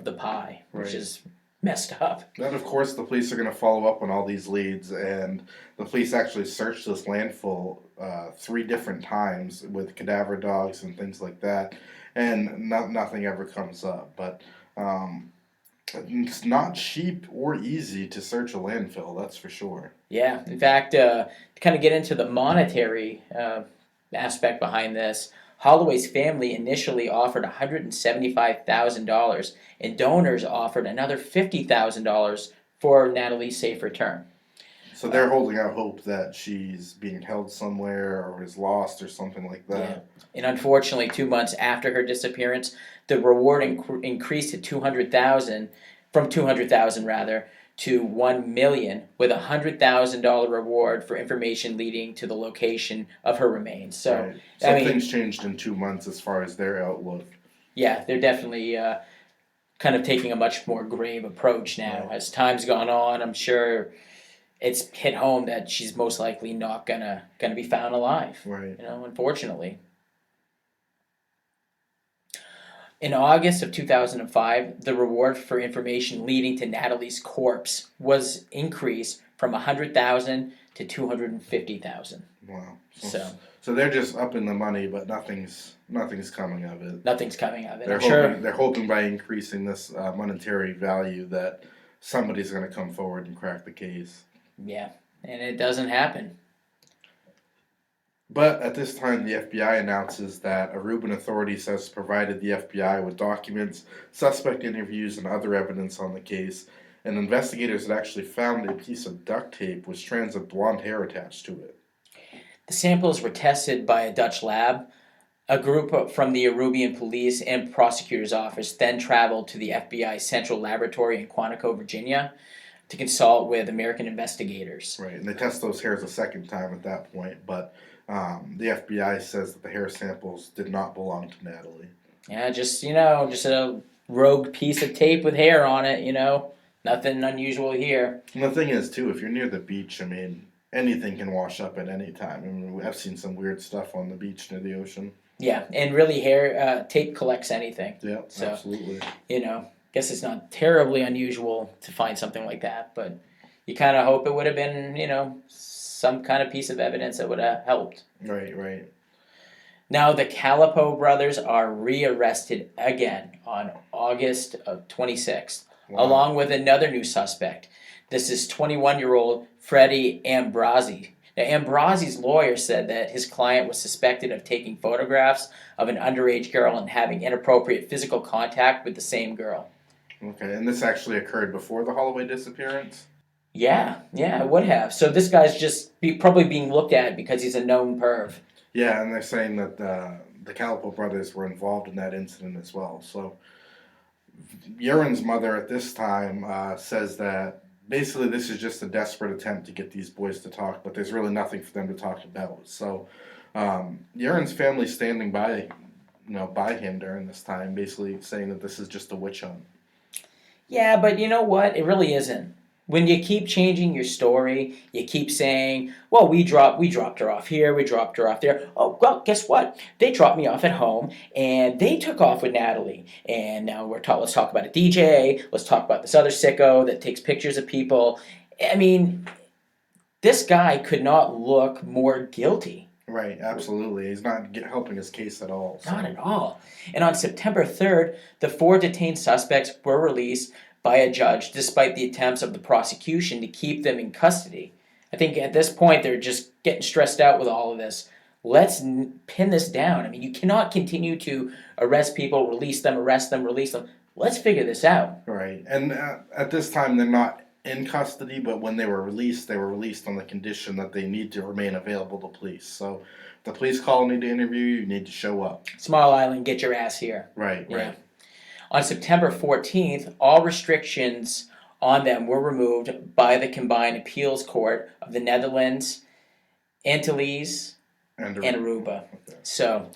the pie, which Right. is messed up. Then, of course, the police are going to follow up on all these leads, and the police actually searched this landfill 3 different times with cadaver dogs and things like that, and nothing ever comes up. But it's not cheap or easy to search a landfill, that's for sure. Yeah, in fact, to kind of get into the monetary aspect behind this, Holloway's family initially offered $175,000, and donors offered another $50,000 for Natalee's safe return. So they're holding out hope that she's being held somewhere or is lost or something like that. Yeah. And unfortunately, 2 months after her disappearance, the reward increased to $200,000, from $200,000 rather, to $1 million, with a $100,000 reward for information leading to the location of her remains. So, Right. So I mean, things changed in 2 months as far as their outlook. yeah, they're definitely kind of taking a much more grave approach now. Right. As time's gone on, I'm sure it's hit home that she's most likely not gonna be found alive. Right. Unfortunately. In August of 2005, the reward for information leading to Natalee's corpse was increased from $100,000 to $250,000. Wow. So they're just upping the money, but nothing's coming of it. nothing's coming of it. They're hoping by increasing this monetary value that somebody's going to come forward and crack the case. Yeah, and it doesn't happen. But at this time, the FBI announces that Aruban authorities has provided the FBI with documents, suspect interviews, and other evidence on the case. And investigators had actually found a piece of duct tape with strands of blonde hair attached to it. The samples were tested by a Dutch lab. A group from the Arubian police and prosecutor's office then traveled to the FBI Central Laboratory in Quantico, Virginia, to consult with American investigators. Right, and they test those hairs a second time at that point, but the FBI says that the hair samples did not belong to Natalee. Yeah, just a rogue piece of tape with hair on it, Nothing unusual here. And the thing is, too, if you're near the beach, I mean, anything can wash up at any time. I mean, I've seen some weird stuff on the beach near the ocean. Yeah, and really tape collects anything. Yeah, So, absolutely. Guess it's not terribly unusual to find something like that, but you kind of hope it would have been, some kind of piece of evidence that would have helped. Right. Now the Calipo brothers are rearrested again on August of 26th, Wow. along with another new suspect. This is 21-year-old Freddie Ambrosi. Now, Ambrosi's lawyer said that his client was suspected of taking photographs of an underage girl and having inappropriate physical contact with the same girl. Okay, and this actually occurred before the Holloway disappearance? Yeah, it would have. So this guy's just probably being looked at because he's a known perv. Yeah, and they're saying that the Calipo brothers were involved in that incident as well. So Urin's mother at this time says that basically this is just a desperate attempt to get these boys to talk, but there's really nothing for them to talk about. So Urin's family standing by by him during this time, basically saying that this is just a witch hunt. Yeah, but you know what? It really isn't. When you keep changing your story, you keep saying, "Well, we dropped her off here, we dropped her off there." Oh, well, guess what? They dropped me off at home, and they took off with Natalee. And now let's talk about a DJ. Let's talk about this other sicko that takes pictures of people. I mean, this guy could not look more guilty. Right, absolutely. He's not helping his case at all. So. Not at all. And on September 3rd, the 4 detained suspects were released by a judge despite the attempts of the prosecution to keep them in custody. I think at this point they're just getting stressed out with all of this. Let's pin this down. I mean, you cannot continue to arrest people, release them, arrest them, release them. Let's figure this out. Right, and at this time they're not in custody, but when they were released on the condition that they need to remain available to police. So if the police call and need to interview you, you need to show up. Small island, get your ass here. Right, Yeah. right. On September 14th, all restrictions on them were removed by the Combined Appeals Court of the Netherlands, Antilles, and Aruba. Okay. So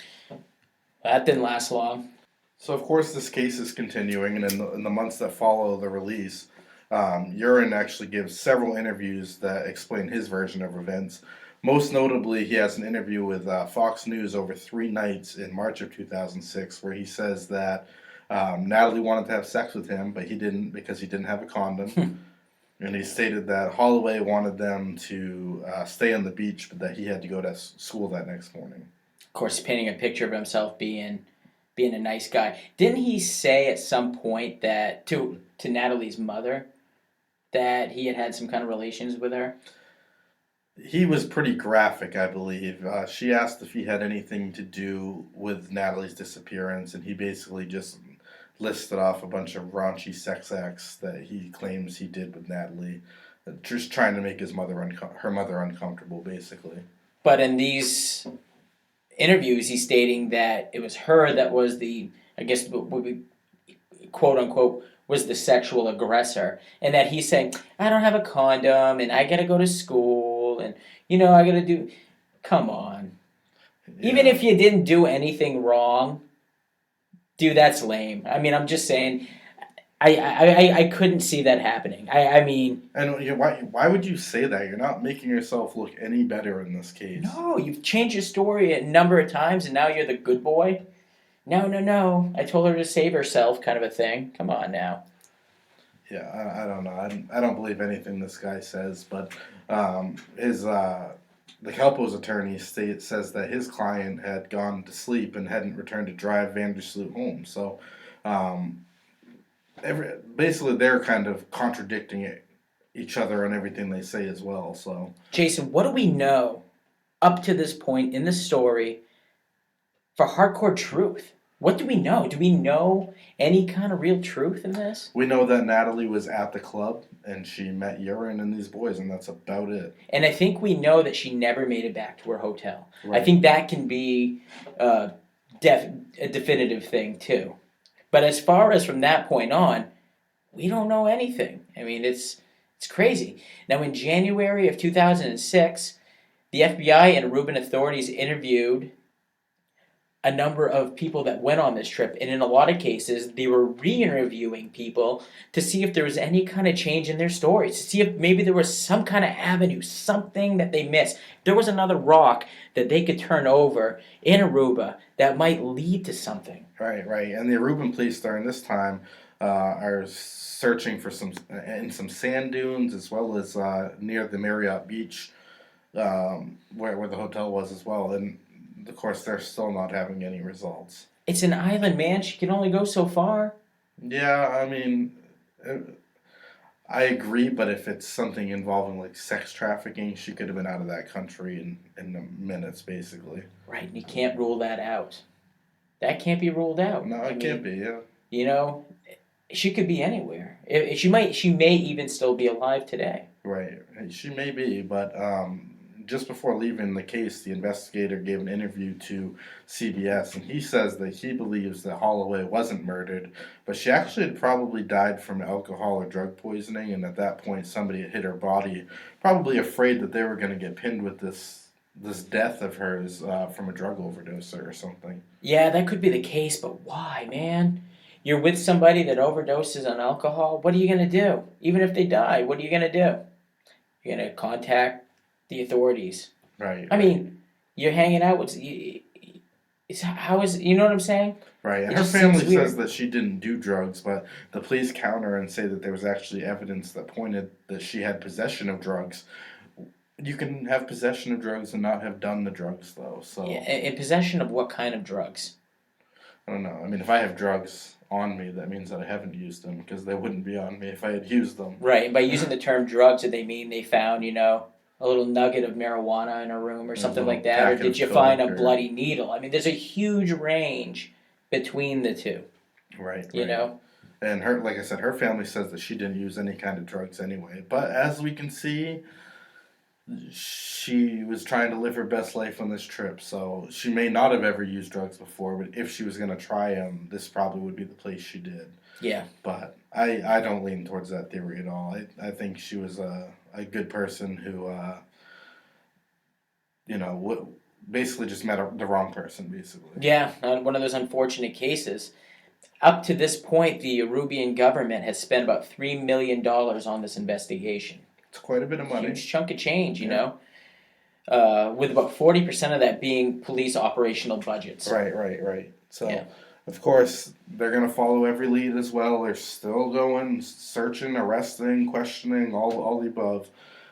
that didn't last long. So of course this case is continuing, and in the months that follow the release, Urine actually gives several interviews that explain his version of events. Most notably, he has an interview with Fox News over 3 nights in March of 2006, where he says that Natalee wanted to have sex with him, but he didn't because he didn't have a condom. And he stated that Holloway wanted them to stay on the beach, but that he had to go to school that next morning. Of course, painting a picture of himself being a nice guy. Didn't he say at some point that to Natalee's mother that he had some kind of relations with her? He was pretty graphic, I believe. She asked if he had anything to do with Natalee's disappearance, and he basically just listed off a bunch of raunchy sex acts that he claims he did with Natalee, just trying to make her mother uncomfortable, basically. But in these interviews, he's stating that it was her that was the, I guess, what we quote unquote, was the sexual aggressor, and that he's saying, I don't have a condom, and I gotta go to school, and I gotta do. Come on. Yeah. Even if you didn't do anything wrong, dude, that's lame. I mean, I'm just saying, I couldn't see that happening. I mean, and why would you say that? You're not making yourself look any better in this case. No, you've changed your story a number of times, and now you're the good boy. No. I told her to save herself, kind of a thing. Come on now. Yeah, I don't know. I don't believe anything this guy says, but the Kelpo's attorney says that his client had gone to sleep and hadn't returned to drive Vandersloot home. So, basically, they're kind of contradicting each other on everything they say as well. So, Jason, what do we know up to this point in the story for hardcore truth? What do we know? Do we know any kind of real truth in this? We know that Natalee was at the club and she met Urine and these boys, and that's about it. And I think we know that she never made it back to her hotel. Right. I think that can be a definitive thing too. But as far as from that point on, we don't know anything. I mean, it's crazy. Now, in January of 2006, the FBI and Aruban authorities interviewed a number of people that went on this trip, and in a lot of cases, they were re-interviewing people to see if there was any kind of change in their stories, to see if maybe there was some kind of avenue, something that they missed. There was another rock that they could turn over in Aruba that might lead to something. Right. And the Aruban police during this time are searching for some sand dunes, as well as near the Marriott Beach, where the hotel was as well, and of course, they're still not having any results. It's an island, man. She can only go so far. Yeah, I mean, I agree, but if it's something involving like sex trafficking, she could have been out of that country in minutes, basically. Right, and you can't rule that out. That can't be ruled out. No, it can't be, yeah. She could be anywhere. She may even still be alive today. Right, she may be, but just before leaving the case, the investigator gave an interview to CBS, and he says that he believes that Holloway wasn't murdered, but she actually had probably died from alcohol or drug poisoning, and at that point somebody had hit her body, probably afraid that they were going to get pinned with this this death of hers from a drug overdose or something. Yeah, that could be the case, but why, man? You're with somebody that overdoses on alcohol. What are you gonna do? Even if they die, what are you gonna do? You're gonna contact the authorities. Right. I mean, you're hanging out with. How is you know what I'm saying? Right, and It her just family seems weird. says that she didn't do drugs, but the police counter and say that there was actually evidence that pointed that she had possession of drugs. You can have possession of drugs and not have done the drugs, though. So Yeah, in possession of what kind of drugs? I don't know. I mean, if I have drugs on me, that means that I haven't used them because they wouldn't be on me if I had used them. Right, and by using the term drugs, did they mean they found, a little nugget of marijuana in a room or something little like that? Or packet did of you find a coke or- bloody needle? I mean, there's a huge range between the two, Right. you know? And her, like I said, her family says that she didn't use any kind of drugs anyway. But as we can see, she was trying to live her best life on this trip. So she may not have ever used drugs before, but if she was going to try them, this probably would be the place she did. Yeah. But I don't lean towards that theory at all. I think she was a good person who, basically just met the wrong person, basically. Yeah, one of those unfortunate cases. Up to this point, the Arubian government has spent about $3 million on this investigation. It's quite a bit of money. Huge chunk of change, Yeah. with about 40% of that being police operational budgets. Right. So, Yeah. of course, they're going to follow every lead as well. They're still going, searching, arresting, questioning, all the above.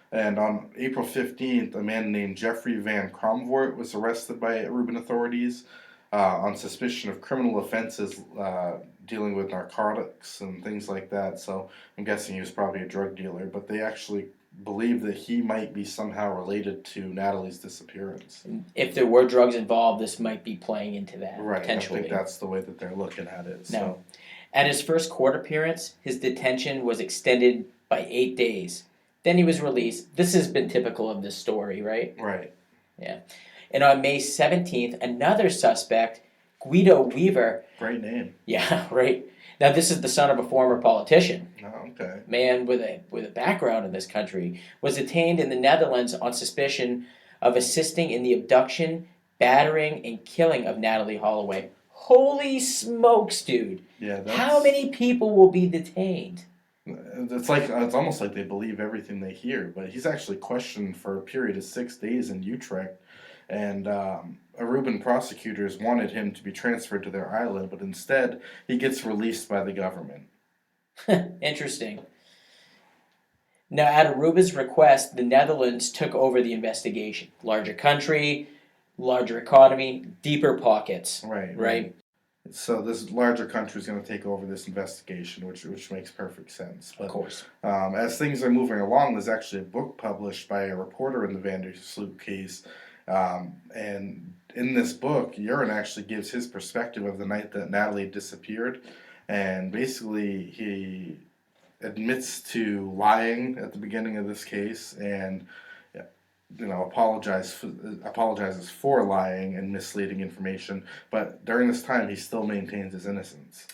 And on April 15th, a man named Jeffrey Van Cromvoort was arrested by Aruban authorities on suspicion of criminal offenses dealing with narcotics and things like that. So I'm guessing he was probably a drug dealer, but they actually believe that he might be somehow related to Natalee's disappearance. If there were drugs involved, this might be playing into that, Right, potentially. I think that's the way that they're looking at it. So. No. At his first court appearance, his detention was extended by 8 days. Then he was released. This has been typical of this story, right? Right. Yeah. And on May 17th, another suspect, Guido Weaver. Great name. Yeah, right. Now, this is the son of a former politician. Oh, okay. Man with a background in this country, was detained in the Netherlands on suspicion of assisting in the abduction, battering, and killing of Natalee Holloway. Holy smokes, dude. Yeah. How many people will be detained? It's almost like they believe everything they hear. But he's actually questioned for a period of 6 days in Utrecht, and Aruban prosecutors wanted him to be transferred to their island, but instead he gets released by the government. Interesting. Now, at Aruba's request, the Netherlands took over the investigation. Larger country, larger economy, deeper pockets. Right. So this larger country is going to take over this investigation, which makes perfect sense. But, Of course. as things are moving along, there's actually a book published by a reporter in the Vandersloot case, and in this book, Uren actually gives his perspective of the night that Natalee disappeared, and basically he admits to lying at the beginning of this case, and apologizes for lying and misleading information, but during this time he still maintains his innocence.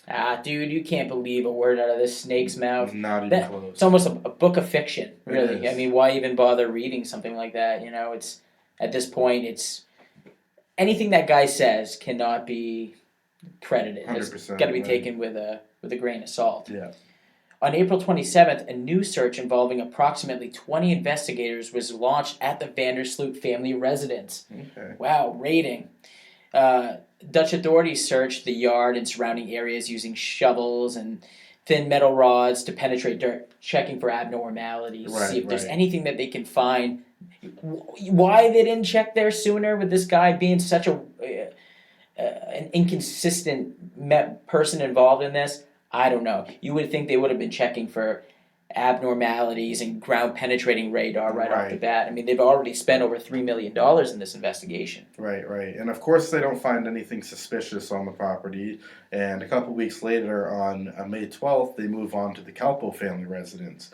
Dude, you can't believe a word out of this snake's mouth. Not even close. It's almost a book of fiction, really. It is. I mean, why even bother reading something like that? It's at this point, it's anything that guy says cannot be credited. 100%, It's got to be right. taken with a grain of salt. Yeah. On April 27th, a new search involving approximately 20 investigators was launched at the Vandersloot family residence. Okay. Wow, raiding. Dutch authorities searched the yard and surrounding areas using shovels and thin metal rods to penetrate dirt, checking for abnormalities, see if there's anything that they can find. Why they didn't check there sooner with this guy being such an inconsistent person involved in this? I don't know. You would think they would have been checking for abnormalities and ground penetrating radar right off the bat. I mean, they've already spent over $3 million in this investigation. Right. And of course they don't find anything suspicious on the property, and a couple weeks later on May 12th they move on to the Calpo family residence.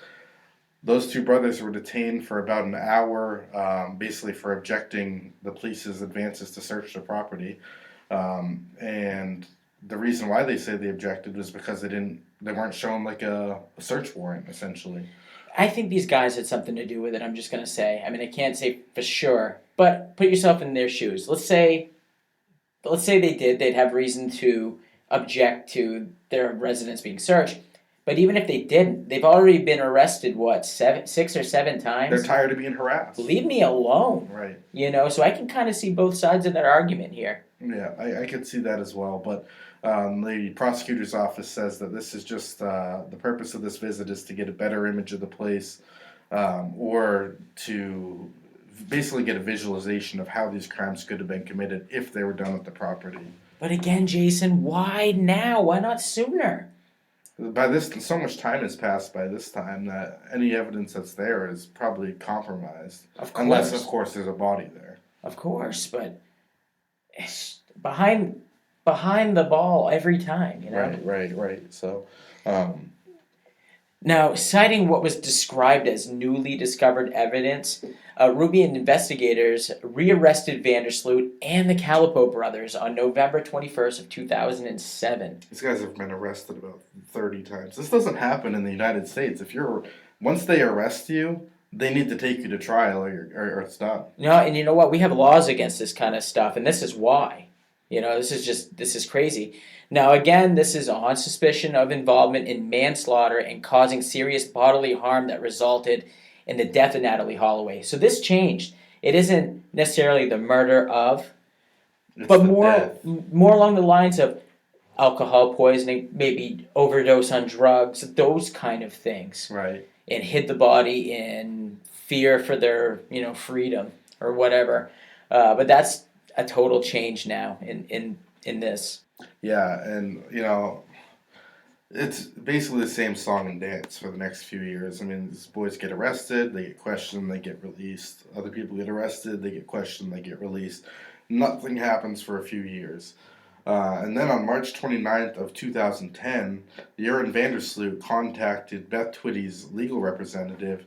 Those two brothers were detained for about an hour, basically for objecting the police's advances to search the property, and the reason why they say they objected was because they weren't shown like a search warrant, essentially. I think these guys had something to do with it, I'm just going to say. I mean, I can't say for sure, But put yourself in their shoes. Let's say they did. They'd have reason to object to their residence being searched. But even if they didn't, they've already been arrested, what, 6 or 7 times? They're tired of being harassed. Leave me alone. Right. So I can kind of see both sides of that argument here. Yeah, I could see that as well. But the prosecutor's office says that this is just the purpose of this visit is to get a better image of the place, or to basically get a visualization of how these crimes could have been committed if they were done at the property. But again, Jason, why now? Why not sooner? By this, so much time has passed by this time that any evidence that's there is probably compromised. Of course. Unless, of course, there's a body there. Of course, but behind the ball every time, Right. So, now, citing what was described as newly discovered evidence, Arubian investigators rearrested Vandersloot and the Calipo brothers on November 21st of 2007. these guys have been arrested about 30 times. This doesn't happen in the United States. Once they arrest you, they need to take you to trial or it's done. No, and you know what? We have laws against this kind of stuff, and this is why. This is crazy. Now, again, this is on suspicion of involvement in manslaughter and causing serious bodily harm that resulted in the death of Natalee Holloway. So this changed. It isn't necessarily the murder of, but more along the lines of alcohol poisoning, maybe overdose on drugs, those kind of things. Right. And hid the body in fear for their, freedom or whatever. But that's a total change now in this. Yeah, and it's basically the same song and dance for the next few years. I mean, these boys get arrested, they get questioned, they get released. Other people get arrested, they get questioned, they get released. Nothing happens for a few years. And then on March 29th of 2010, Jeroen Vandersloot contacted Beth Twitty's legal representative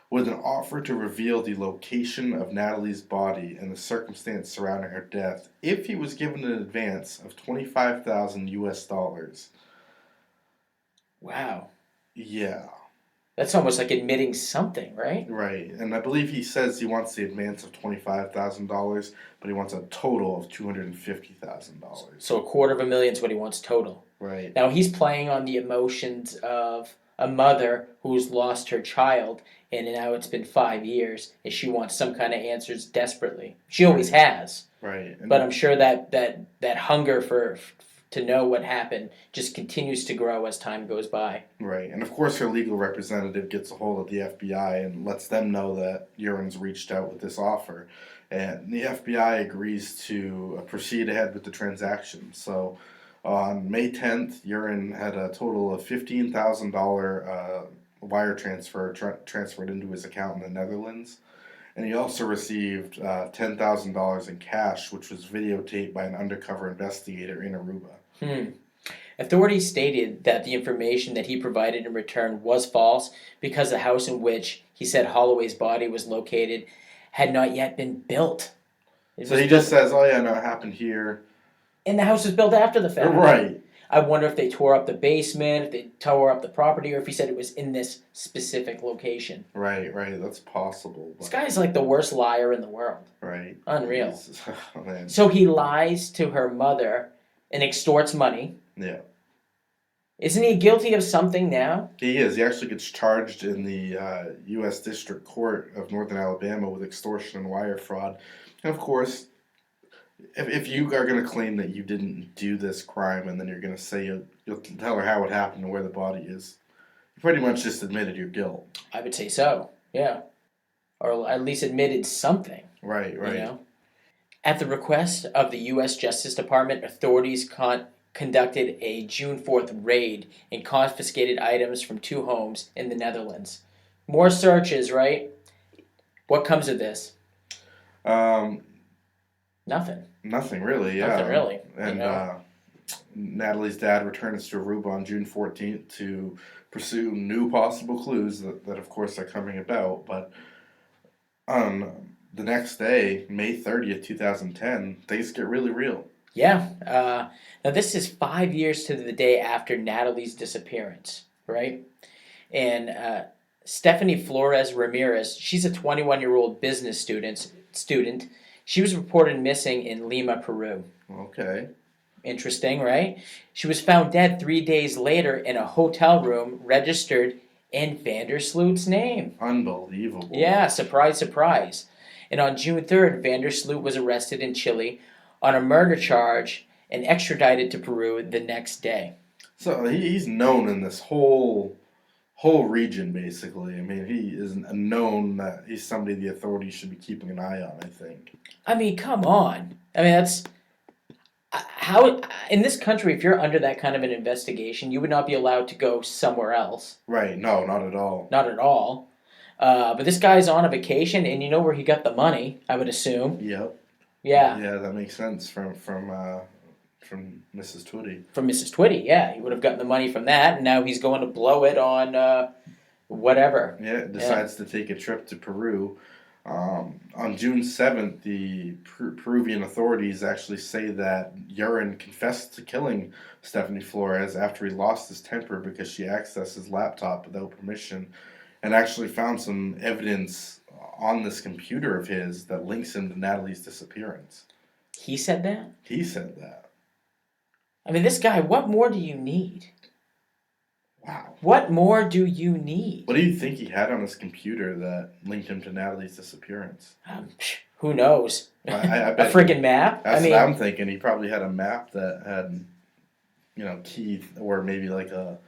with an offer to reveal the location of Natalee's body and the circumstance surrounding her death if he was given an advance of $25,000 US. Wow. Yeah. That's almost like admitting something, right? Right. And I believe he says he wants the advance of $25,000, but he wants a total of $250,000. So $250,000 is what he wants total. Right. Now he's playing on the emotions of a mother who's lost her child, and now it's been 5 years, and she wants some kind of answers desperately. She always has. Right. But I'm sure that hunger to know what happened just continues to grow as time goes by. Right. And of course her legal representative gets a hold of the FBI and lets them know that Jeroen's reached out with this offer. And the FBI agrees to proceed ahead with the transaction. So on May 10th, Jeroen had a total of $15,000 wire transfer transferred into his account in the Netherlands. And he also received $10,000 in cash, which was videotaped by an undercover investigator in Aruba. Authorities stated that the information that he provided in return was false because the house in which he said Holloway's body was located had not yet been built. So he just says, oh yeah, no, it happened here. And the house was built after the fact. Right. I wonder if they tore up the basement, if they tore up the property, or if he said it was in this specific location. Right, that's possible. This guy's like the worst liar in the world. Right. Unreal. Oh, man. So he lies to her mother and extorts money. Yeah. Isn't he guilty of something now? He is. He actually gets charged in the U.S. District Court of Northern Alabama with extortion and wire fraud. And of course, if you are going to claim that you didn't do this crime and then you're going to say you'll tell her how it happened and where the body is, you pretty much just admitted your guilt. I would say so, yeah. Or at least admitted something. Right. At the request of the U.S. Justice Department, authorities conducted a June 4th raid and confiscated items from 2 homes in the Netherlands. More searches, right? What comes of this? Nothing. Nothing really, yeah. Nothing really. And Natalee's dad returns to Aruba on June 14th to pursue new possible clues that of course, are coming about. But on the next day, May 30th, 2010, things get really real. Yeah. Now, this is 5 years to the day after Natalee's disappearance, right? And Stephanie Flores Ramirez, she's a 21-year-old business student student. She was reported missing in Lima, Peru. Okay. Interesting, right? She was found dead 3 days later in a hotel room registered in Vandersloot's name. Unbelievable. Yeah, surprise, surprise. And on June 3rd, Vandersloot was arrested in Chile on a murder charge and extradited to Peru the next day. So he's known in this whole region, basically. I mean, he is known that he's somebody the authorities should be keeping an eye on, I think. I mean, come on. I mean, that's how in this country, if you're under that kind of an investigation, you would not be allowed to go somewhere else. Right. No, not at all. Not at all. But this guy's on a vacation, and you know where he got the money, I would assume. Yep. Yeah. Yeah, that makes sense from Mrs. Twitty. From Mrs. Twitty, yeah. He would have gotten the money from that, and now he's going to blow it on whatever. Yeah, decides to take a trip to Peru. On June 7th, the Peruvian authorities actually say that Urine confessed to killing Stephanie Flores after he lost his temper because she accessed his laptop without permission, and actually found some evidence on this computer of his that links him to Natalee's disappearance. He said that? He said that. I mean, this guy, what more do you need? Wow. What more do you need? What do you think he had on his computer that linked him to Natalee's disappearance? Who knows? I A bet friggin' map? That's I mean, what I'm thinking. He probably had a map that had, key, or maybe like a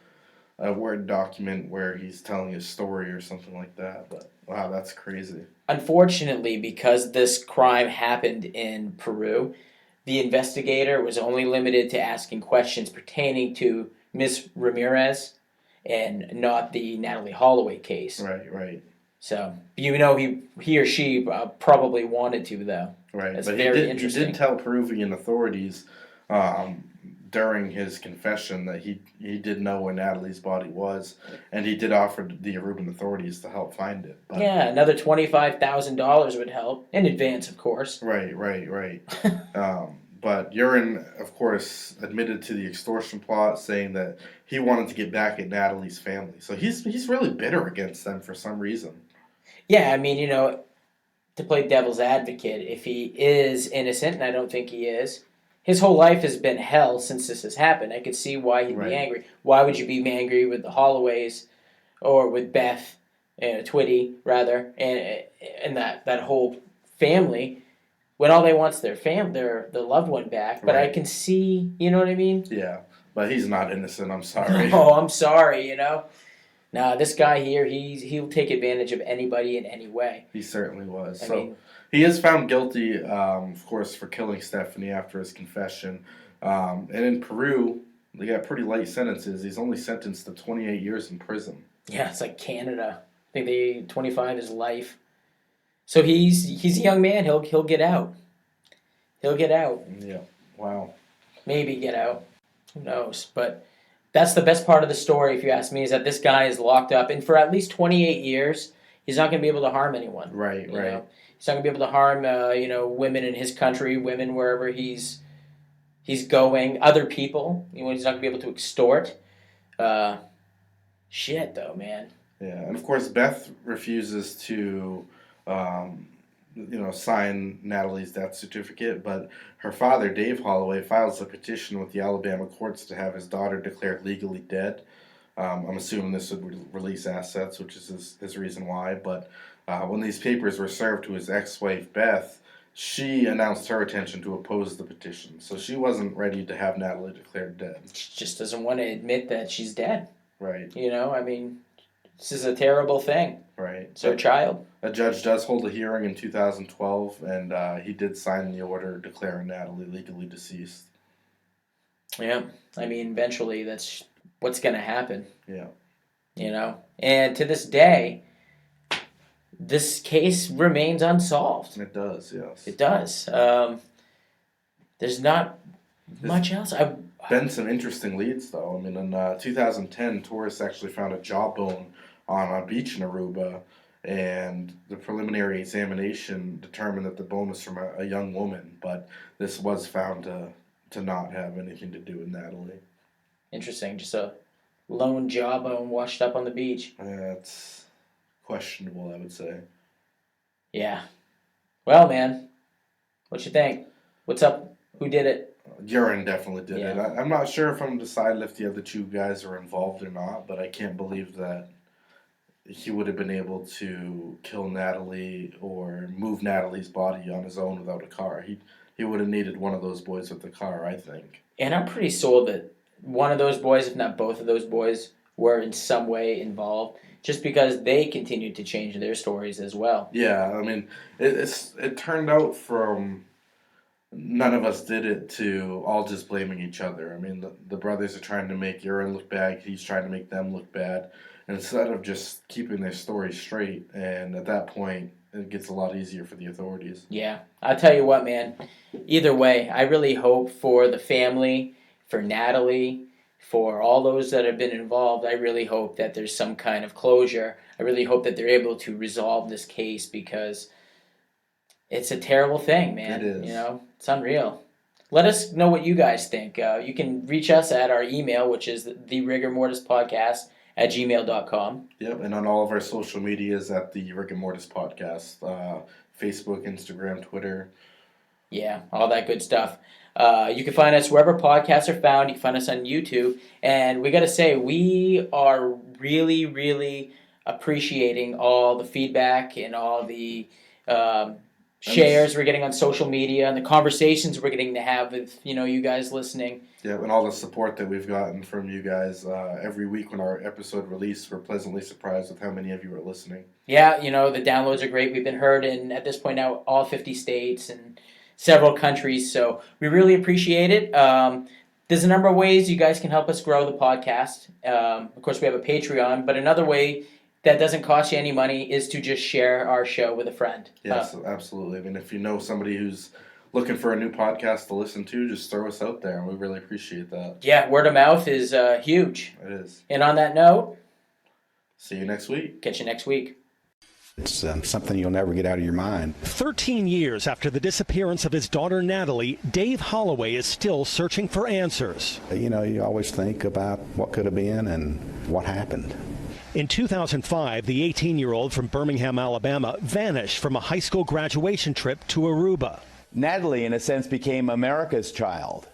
Word document where he's telling his story or something like that. But wow, that's crazy. unfortunately, because this crime happened in Peru, the investigator was only limited to asking questions pertaining to Miss Ramirez and not the Natalee Holloway case. Right. So, he or she probably wanted to, though. Right. That's but very he did tell Peruvian authorities during his confession that he did know where Natalee's body was, and he did offer the Aruban authorities to help find it. But, Yeah, another $25,000 would help, in advance, of course. Right. But Urine, of course, admitted to the extortion plot, saying that he wanted to get back at Natalee's family. So he's really bitter against them for some reason. Yeah, I mean, to play devil's advocate, if he is innocent, and I don't think he is, his whole life has been hell since this has happened. I could see why he'd be angry. Why would you be angry with the Holloways or with Beth, Twitty, rather, and that whole family, when all they want's their loved one back? But I can see, you know what I mean? Yeah, but he's not innocent. I'm sorry. Oh, I'm sorry. Nah, this guy here, he'll take advantage of anybody in any way. He certainly was. I mean, he is found guilty, of course, for killing Stephanie after his confession. And in Peru, they got pretty light sentences. He's only sentenced to 28 years in prison. yeah, it's like Canada. I think 25 is life. So he's a young man. He'll get out. He'll get out. Yeah. Wow. Maybe get out. Who knows? But that's the best part of the story, if you ask me, is that this guy is locked up, and for at least 28 years, he's not going to be able to harm anyone. Right. He's not going to be able to harm, women in his country, women wherever he's going, other people. He's not going to be able to extort. Shit, though, man. Yeah, and of course Beth refuses to, sign Natalee's death certificate, but her father, Dave Holloway, files a petition with the Alabama courts to have his daughter declared legally dead. I'm assuming this would release assets, which is his reason why, but when these papers were served to his ex-wife, Beth, she announced her intention to oppose the petition, so she wasn't ready to have Natalee declared dead. She just doesn't want to admit that she's dead. Right. This is a terrible thing. Right. It's her child. A judge does hold a hearing in 2012, and he did sign the order declaring Natalee legally deceased. Yeah. Eventually that's what's going to happen. Yeah. And to this day, this case remains unsolved. It does, yes. It does. There's not much else. Been some interesting leads, though. In 2010, tourists actually found a jawbone on a beach in Aruba, and the preliminary examination determined that the bone was from a young woman, but this was found to not have anything to do with Natalee. Interesting. Just a lone jawbone washed up on the beach. That's questionable, I would say. Yeah. Well, man, what you think? What's up? Who did it? Urine definitely did it. Yeah. I'm not sure if I'm deciding if the other two guys are involved or not, but I can't believe that he would have been able to kill Natalee or move Natalee's body on his own without a car. He would have needed one of those boys with the car, I think. And I'm pretty sold that one of those boys, if not both of those boys, were in some way involved, just because they continued to change their stories as well. Yeah, I mean, it turned out from none of us did it to all just blaming each other. I mean, the brothers are trying to make Urine look bad. He's trying to make them look bad. Instead of just keeping their story straight, and at that point, it gets a lot easier for the authorities. Yeah, I'll tell you what, man. Either way, I really hope for the family, for Natalee, for all those that have been involved, I really hope that there's some kind of closure. I really hope that they're able to resolve this case because it's a terrible thing, man. It is. You know, it's unreal. Let us know what you guys think. You can reach us at our email, which is therigormortispodcast@gmail.com. Yep, and on all of our social medias at the Rick and Mortis Podcast, Facebook, Instagram, Twitter. Yeah, all that good stuff. You can find us wherever podcasts are found. You can find us on YouTube. And we got to say, we are really, really appreciating all the feedback and all the shares we're getting on social media and the conversations we're getting to have with, you guys listening. Yeah, and all the support that we've gotten from you guys every week when our episode released. We're pleasantly surprised with how many of you are listening. Yeah, the downloads are great. We've been heard in, at this point now, all 50 states and several countries, so we really appreciate it. There's a number of ways you guys can help us grow the podcast. Of course, we have a Patreon, but another way that doesn't cost you any money is to just share our show with a friend. Yes, absolutely. I mean, if you know somebody who's looking for a new podcast to listen to, just throw us out there, and we really appreciate that. Yeah, word of mouth is huge. It is. And on that note, see you next week. Catch you next week. It's something you'll never get out of your mind. 13 years after the disappearance of his daughter Natalee, Dave Holloway is still searching for answers. You always think about what could have been and what happened. In 2005, the 18-year-old from Birmingham, Alabama, vanished from a high school graduation trip to Aruba. Natalee, in a sense, became America's child.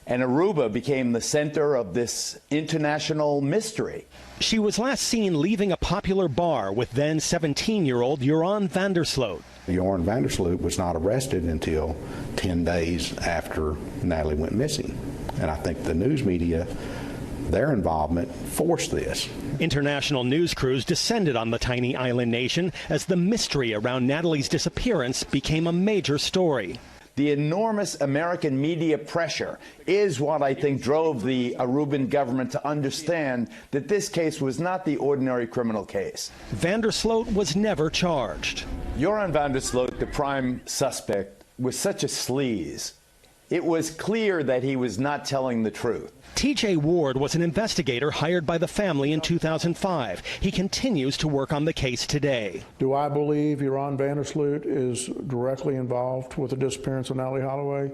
And Aruba became the center of this international mystery. She was last seen leaving a popular bar with then 17-year-old Joran van der Sloot. Joran van der Sloot was not arrested until 10 days after Natalee went missing. And I think the news media, their involvement forced this. International news crews descended on the tiny island nation as the mystery around Natalee's disappearance became a major story. The enormous American media pressure is what I think drove the Aruban government to understand that this case was not the ordinary criminal case. Van der Sloot was never charged. Joran van der Sloot, the prime suspect, was such a sleaze. It was clear that he was not telling the truth. T.J. Ward was an investigator hired by the family in 2005. He continues to work on the case today. Do I believe Joran van der Sloot is directly involved with the disappearance of Natalee Holloway?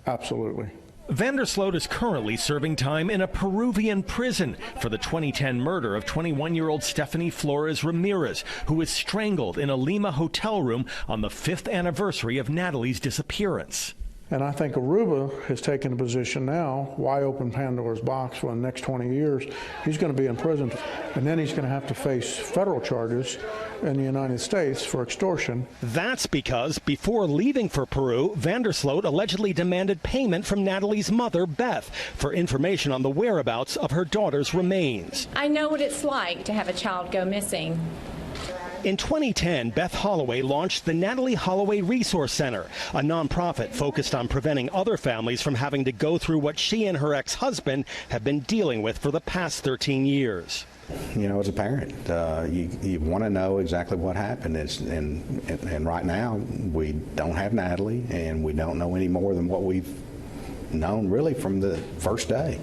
Absolutely. Van der Sloot is currently serving time in a Peruvian prison for the 2010 murder of 21-year-old Stephanie Flores Ramirez, who was strangled in a Lima hotel room on the 5th anniversary of Natalee's disappearance. And I think Aruba has taken a position now, why open Pandora's box for the next 20 years? He's going to be in prison, and then he's going to have to face federal charges in the United States for extortion. That's because before leaving for Peru, van der Sloot allegedly demanded payment from Natalee's mother, Beth, for information on the whereabouts of her daughter's remains. I know what it's like to have a child go missing. In 2010, Beth Holloway launched the Natalee Holloway Resource Center, a nonprofit focused on preventing other families from having to go through what she and her ex-husband have been dealing with for the past 13 years. As a parent, you want to know exactly what happened. And right now, we don't have Natalee, and we don't know any more than what we've known really from the first day.